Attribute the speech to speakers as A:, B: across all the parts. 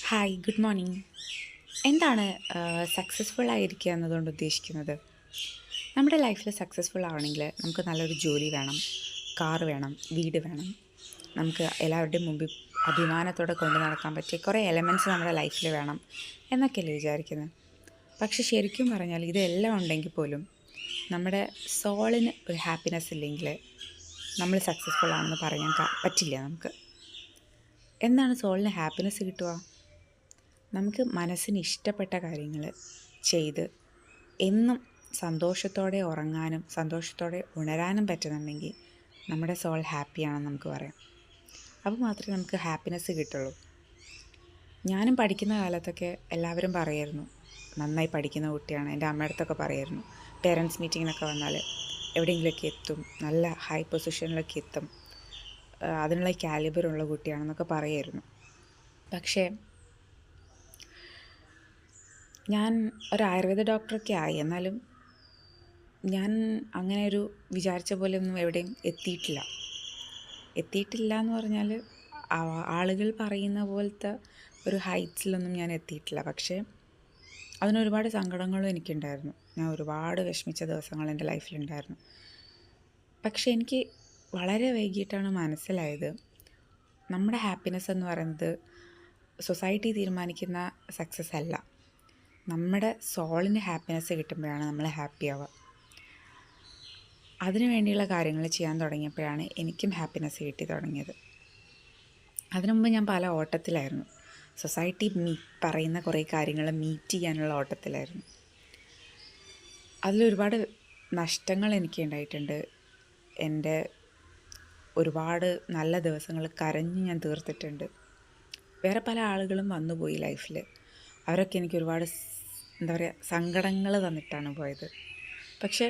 A: Hi, good morning. എന്താണ് successful ആയിരിക്കുക എന്നതുകൊണ്ട് ഉദ്ദേശിക്കുന്നത്? നമ്മുടെ ലൈഫിൽ സക്സസ്ഫുൾ ആവണമെങ്കിൽ നമുക്ക് നല്ലൊരു ജോലി വേണം, കാർ വേണം, വീട് വേണം. നമുക്ക് എല്ലാവരുടെയും മുമ്പിൽ അഭിമാനത്തോടെ കൊണ്ടു നടക്കാൻ പറ്റിയ കുറേ എലമെൻറ്റ്സ് നമ്മുടെ ലൈഫിൽ വേണം എന്നൊക്കെയല്ലേ വിചാരിക്കുന്നത്. പക്ഷെ ശരിക്കും പറഞ്ഞാൽ ഇതെല്ലാം ഉണ്ടെങ്കിൽ പോലും നമ്മുടെ സോളിന് ഒരു ഹാപ്പിനെസ് ഇല്ലെങ്കിൽ നമ്മൾ സക്സസ്ഫുൾ ആണെന്ന് പറയാൻ പറ്റില്ല നമുക്ക്. എന്താണ് സോളിന് ഹാപ്പിനെസ് കിട്ടുക? നമുക്ക് മനസ്സിന് ഇഷ്ടപ്പെട്ട കാര്യങ്ങൾ ചെയ്ത് എന്നും സന്തോഷത്തോടെ ഉറങ്ങാനും സന്തോഷത്തോടെ ഉണരാനും പറ്റുന്നുണ്ടെങ്കിൽ നമ്മുടെ സോൾ ഹാപ്പിയാണെന്ന് നമുക്ക് പറയാം. അപ്പോൾ മാത്രമേ നമുക്ക് ഹാപ്പിനെസ് കിട്ടുള്ളൂ. ഞാനും പഠിക്കുന്ന കാലത്തൊക്കെ എല്ലാവരും പറയായിരുന്നു, നന്നായി പഠിക്കുന്ന കുട്ടിയാണ്. എൻ്റെ അമ്മയുടെ അടുത്തൊക്കെ പറയായിരുന്നു, പേരൻറ്റ്സ് മീറ്റിങ്ങിനൊക്കെ വന്നാൽ എവിടെയെങ്കിലുമൊക്കെ എത്തും, നല്ല ഹൈ പൊസിഷനിലൊക്കെ എത്തും, അതിനുള്ള കാലിബറുള്ള കുട്ടിയാണെന്നൊക്കെ പറയായിരുന്നു. പക്ഷേ ഞാൻ ഒരു ആയുർവേദ ഡോക്ടറൊക്കെ ആയി, എന്നാലും ഞാൻ അങ്ങനെ ഒരു വിചാരിച്ച പോലെ ഒന്നും എവിടെയും എത്തിയിട്ടില്ല എന്ന് പറഞ്ഞാൽ ആളുകൾ പറയുന്ന പോലത്തെ ഒരു ഹൈറ്റ്സിലൊന്നും ഞാൻ എത്തിയിട്ടില്ല. പക്ഷേ അതിനൊരുപാട് സങ്കടങ്ങളും എനിക്കുണ്ടായിരുന്നു. ഞാൻ ഒരുപാട് വിഷമിച്ച ദിവസങ്ങൾ എൻ്റെ ലൈഫിലുണ്ടായിരുന്നു. പക്ഷേ എനിക്ക് വളരെ വൈകിട്ടാണ് മനസ്സിലായത്, നമ്മുടെ ഹാപ്പിനെസ് എന്ന് പറയുന്നത് സൊസൈറ്റി തീരുമാനിക്കുന്ന സക്സസ് അല്ല. നമ്മുടെ സോളിന് ഹാപ്പിനെസ് കിട്ടുമ്പോഴാണ് നമ്മൾ ഹാപ്പി ആവുക. അതിനു വേണ്ടിയുള്ള കാര്യങ്ങൾ ചെയ്യാൻ തുടങ്ങിയപ്പോഴാണ് എനിക്കും ഹാപ്പിനെസ് കിട്ടി തുടങ്ങിയത്. അതിനു മുമ്പ് ഞാൻ പല ഓട്ടത്തിലായിരുന്നു. സൊസൈറ്റി പറയുന്ന കുറേ കാര്യങ്ങൾ മീറ്റ് ചെയ്യാനുള്ള ഓട്ടത്തിലായിരുന്നു. അതിലൊരുപാട് നഷ്ടങ്ങൾ എനിക്ക് ഉണ്ടായിട്ടുണ്ട്. എൻ്റെ ഒരുപാട് നല്ല ദിവസങ്ങൾ കരഞ്ഞ് ഞാൻ തീർത്തിട്ടുണ്ട്. വേറെ പല ആളുകളും വന്നുപോയി ലൈഫിൽ. അവരൊക്കെ എനിക്ക് ഒരുപാട് സങ്കടങ്ങൾ തന്നിട്ടാണ് പോയത്. പക്ഷേ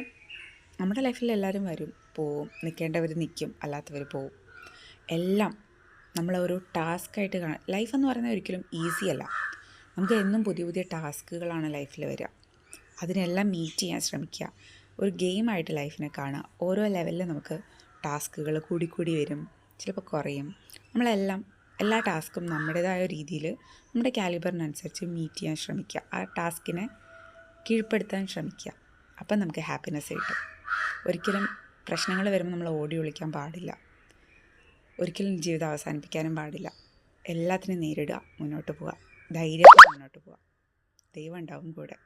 A: നമ്മുടെ ലൈഫിൽ എല്ലാവരും വരും, പോവും. നിൽക്കേണ്ടവർ നിൽക്കും, അല്ലാത്തവർ പോവും. എല്ലാം നമ്മളൊരു ടാസ്ക്കായിട്ട് ലൈഫ് എന്ന് പറയുന്നത് ഒരിക്കലും ഈസി അല്ല. നമുക്ക് എന്നും പുതിയ പുതിയ ടാസ്കുകളാണ് ലൈഫിൽ വരിക. അതിനെല്ലാം മീറ്റ് ചെയ്യാൻ ശ്രമിക്കുക. ഒരു ഗെയിമായിട്ട് ലൈഫിനെ കാണുക. ഓരോ ലെവലിൽ നമുക്ക് ടാസ്കുകൾ കൂടി വരും, ചിലപ്പോൾ കുറയും. എല്ലാ ടാസ്ക്കും നമ്മുടേതായ രീതിയിൽ നമ്മുടെ കാലിബറിനനുസരിച്ച് മീറ്റ് ചെയ്യാൻ ശ്രമിക്കുക. ആ ടാസ്കിനെ കീഴ്പ്പെടുത്താൻ ശ്രമിക്കുക. അപ്പം നമുക്ക് ഹാപ്പിനെസ് കിട്ടും. ഒരിക്കലും പ്രശ്നങ്ങൾ വരുമ്പോൾ നമ്മൾ ഓടി ഒളിക്കാൻ പാടില്ല. ഒരിക്കലും ജീവിതം അവസാനിപ്പിക്കാനും പാടില്ല. എല്ലാത്തിനും നേരിടുക, മുന്നോട്ട് പോവുക, ധൈര്യത്തോടെ മുന്നോട്ട് പോവുക. ദൈവം ഉണ്ടാവും കൂടെ.